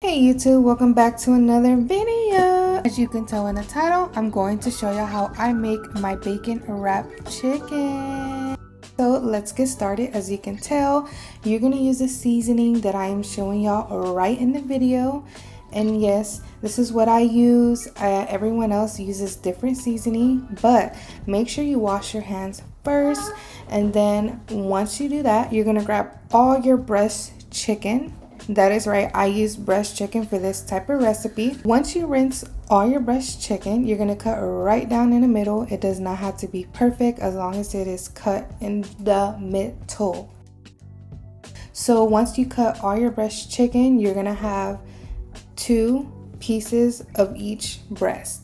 Hey YouTube, welcome back to another video. As you can tell in the title, I'm going to show you how I make my bacon wrapped chicken. So let's get started. As you can tell, you're going to use the seasoning that I am showing y'all right in the video. And yes, this is what I use. Everyone else uses different seasoning, but make sure you wash your hands first. And then once you do that, you're going to grab all your breast chicken. That is right, I use breast chicken for this type of recipe. Once you rinse all your breast chicken, you're gonna cut right down in the middle. It does not have to be perfect as long as it is cut in the middle. So once you cut all your breast chicken, you're gonna have 2 pieces of each breast.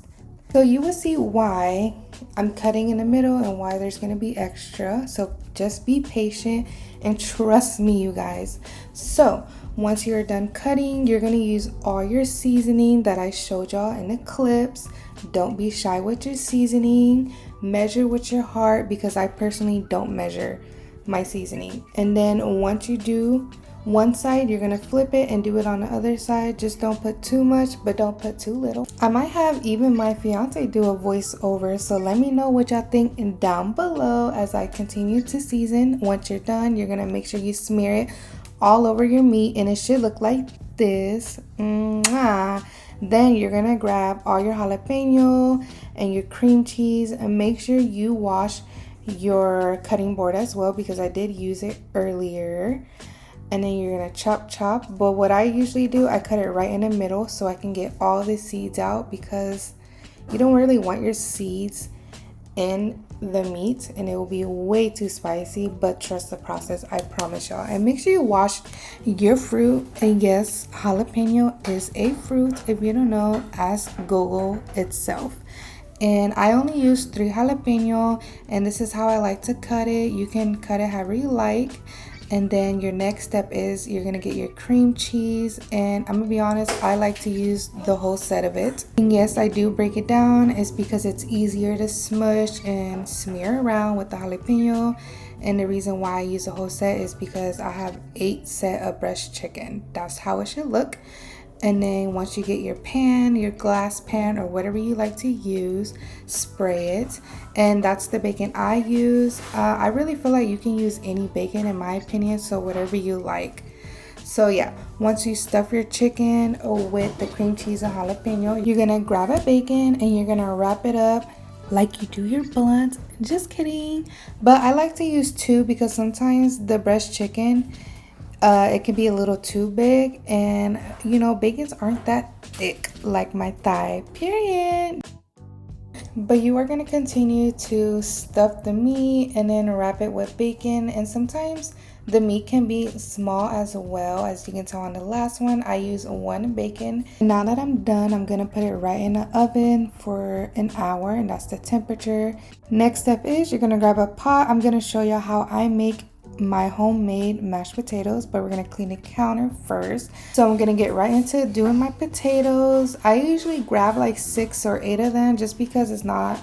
So you will see why I'm cutting in the middle and why there's gonna be extra. So just be patient and trust me, you guys. So once you're done cutting, you're gonna use all your seasoning that I showed y'all in the clips. Don't be shy with your seasoning. Measure with your heart, because I personally don't measure my seasoning. And then once you do one side, you're gonna flip it and do it on the other side. Just don't put too much, but don't put too little. I might have even my fiance do a voiceover, so let me know what y'all think down below as I continue to season. Once you're done, you're gonna make sure you smear it all over your meat, and it should look like this. Then you're gonna grab all your jalapeno and your cream cheese, and make sure you wash your cutting board as well, because I did use it earlier. And then you're gonna chop, but what I usually do, I cut it right in the middle so I can get all the seeds out, because you don't really want your seeds in the meat and it will be way too spicy. But trust the process, I promise y'all. And make sure you wash your fruit. And yes, jalapeno is a fruit. If you don't know, ask Google itself. And I only use 3 jalapeno, and this is how I like to cut it. You can cut it however you like. And then your next step is you're gonna get your cream cheese, and I'm gonna be honest, I like to use the whole set of it. And yes, I do break it down. It's because it's easier to smush and smear around with the jalapeno. And the reason why I use the whole set is because I have 8 set of breast chicken. That's how it should look. And then once you get your pan, your glass pan, or whatever you like to use, spray it. And that's the bacon I use. I really feel like you can use any bacon in my opinion, so whatever you like. So yeah, once you stuff your chicken with the cream cheese and jalapeno, you're gonna grab a bacon and you're gonna wrap it up like you do your blunt. Just kidding. But I like to use 2 because sometimes the breast chicken, it can be a little too big, and you know, bacons aren't that thick like my thigh, period. But you are going to continue to stuff the meat and then wrap it with bacon. And sometimes the meat can be small as well. As you can tell on the last one, I use 1 bacon. Now that I'm done, I'm going to put it right in the oven for an hour, and that's the temperature. Next step is you're going to grab a pot. I'm going to show you how I make my homemade mashed potatoes, but we're gonna clean the counter first. So I'm gonna get right into doing my potatoes. I usually grab like 6 or 8 of them, just because it's not,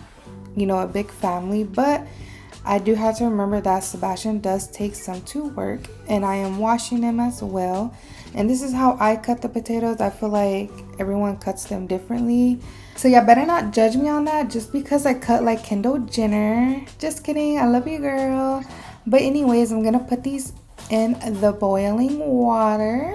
you know, a big family. But I do have to remember that Sebastian does take some to work, and I am washing them as well. And this is how I cut the potatoes. I feel like everyone cuts them differently, so yeah, better not judge me on that just because I cut like Kendall Jenner. Just kidding, I love you, girl. But anyways, I'm gonna put these in the boiling water.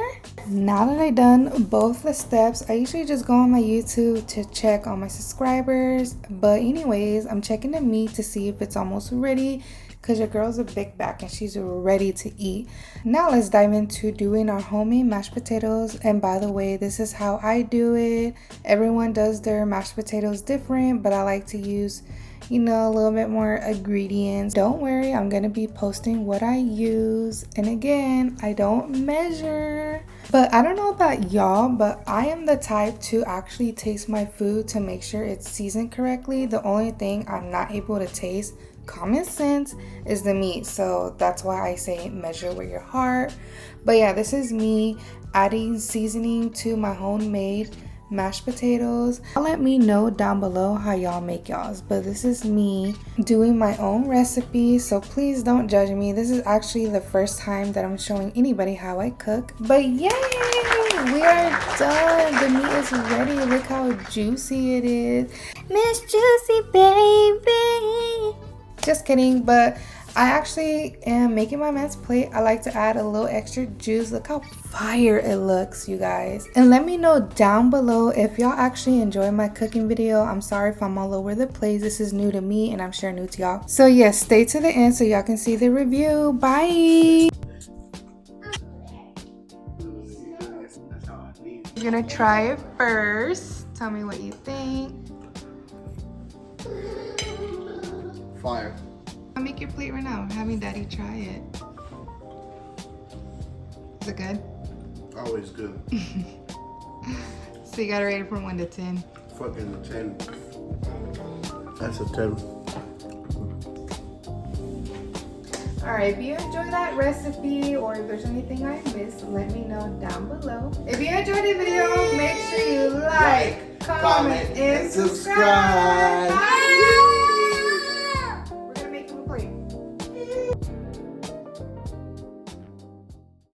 Now that I've done both the steps, I usually just go on my YouTube to check on my subscribers. But anyways, I'm checking the meat to see if it's almost ready, because your girl's a big back and she's ready to eat. Now let's dive into doing our homemade mashed potatoes. And by the way, this is how I do it. Everyone does their mashed potatoes different, but I like to use, you know, a little bit more ingredients. Don't worry, I'm gonna be posting what I use. And again, I don't measure. But I don't know about y'all, but I am the type to actually taste my food to make sure it's seasoned correctly. The only thing I'm not able to taste, common sense, is the meat. So that's why I say measure with your heart. But yeah, this is me adding seasoning to my homemade mashed potatoes. Let me know down below how y'all make y'all's, but this is me doing my own recipe, so please don't judge me. This is actually the first time that I'm showing anybody how I cook. But yay, we are done. The meat is ready. Look how juicy it is. Miss Juicy baby. Just kidding, but I actually am making my man's plate. I like to add a little extra juice. Look how fire it looks, you guys. And let me know down below if y'all actually enjoy my cooking video. I'm sorry if I'm all over the place. This is new to me and I'm sure new to y'all. So yes, stay to the end so y'all can see the review. Bye. You're gonna try it first. Tell me what you think. Fire. I'll make your plate right now. I'm having daddy try it. Is it good? Always good. So you gotta rate it from 1 to 10. Fucking 10. That's a 10. Alright, if you enjoyed that recipe or if there's anything I missed, let me know down below. If you enjoyed the video, make sure you like, comment, and subscribe.